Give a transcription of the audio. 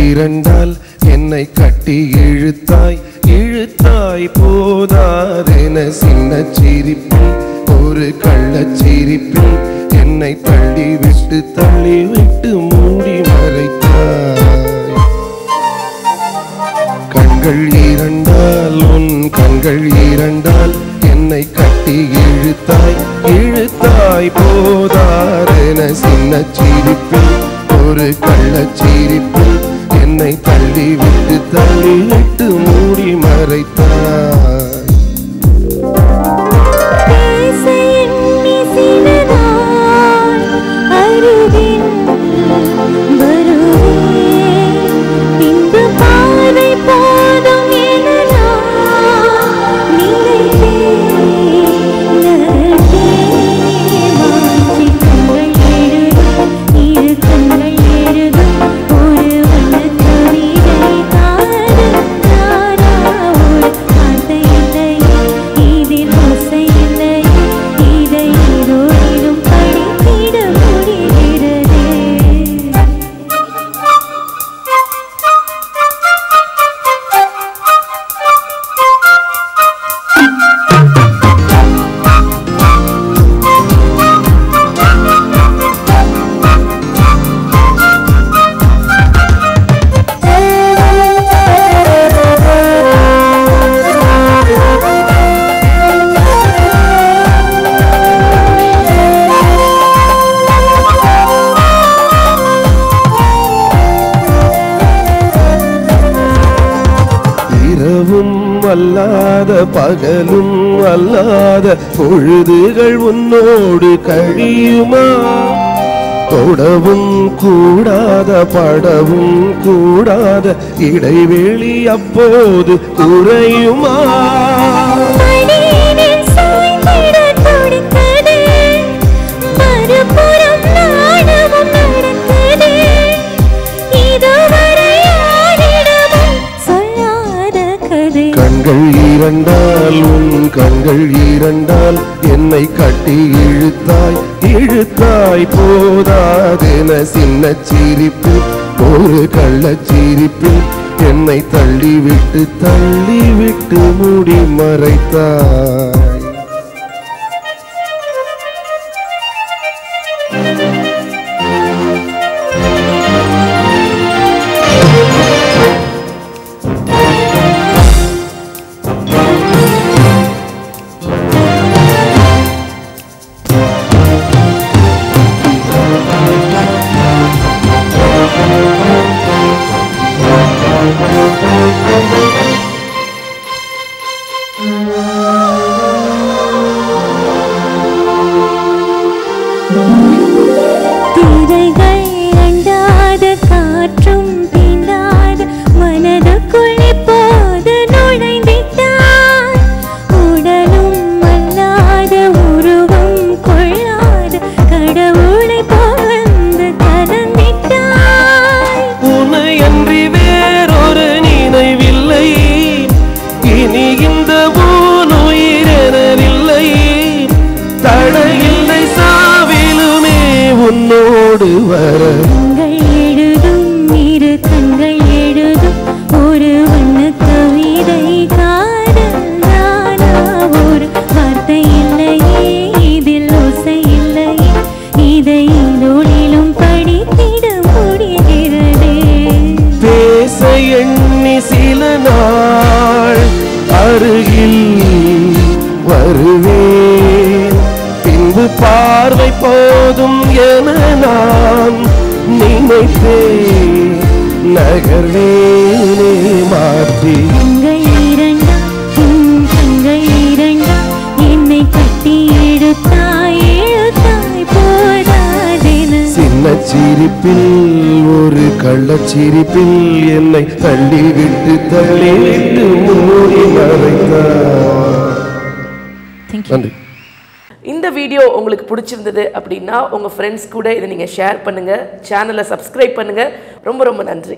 இரண்டால் என்னை கட்டி இழுத்தாய் இழுத்தாய் போதாதென சின்ன சிரிப்பில் ஒரு கள்ளச் சிரிப்பில் என்னை தள்ளி விட்டு மூடி மறைத்தாய். கண்கள் இரண்டால் உன் கண்கள் இரண்டால் என்னை கட்டி இழுத்தாய் இழுத்தாய் போதாதென சின்ன சிரிப்பில் ஒரு கள்ளச் சிரிப்பில் என்னை தள்ளி விட்டு மூடி மறைத்தாய். அல்லாத பகலும் அல்லாத பொழுதுகள் உன்னோடு கழியுமா? தொடவும் கூடாத படவும் கூடாத இடைவெளி அப்போது குறையுமா? கண்கள் இரண்டால் உன் கண்கள் இரண்டால் என்னை கட்டி இழுத்தாய் இழுத்தாய் போதாதென சின்ன சிரிப்பில் ஒரு கள்ளச் சிரிப்பில் என்னை தள்ளி விட்டு மூடி மறைத்தாய். கண்கள் எழுதும் இரு கண்கள் எழுதும் ஒரு வண்ண கவிதை காதல் நானா? ஒரு வார்த்தை இல்லையே இதில் ஓசை இல்லையே இதை இதோளிலும் படித்திட முடிகிறதே. பேச எண்ணி சில நாள் அருகில் வருவேன், பின்பு பார்வை போதும் என நான் நினைத்தேன் நகர்வேனே மாற்றி. கண்கள் இரண்டா உன் கண்கள் இரண்டா என்னை கட்டி இழுத்தாய் இழுத்தாய் போதாதென சிரிப்பில் ஒரு கள்ளச்சிரிப்பில் என்னை தள்ளிவிட்டு மூடி மறைத்தார். நன்றி. இந்த வீடியோ உங்களுக்கு பிடிச்சிருந்தது அப்படின்னா உங்கள் ஃப்ரெண்ட்ஸ் கூட இதை நீங்கள் ஷேர் பண்ணுங்கள், சேனலை சப்ஸ்கிரைப் பண்ணுங்கள். ரொம்ப ரொம்ப நன்றி.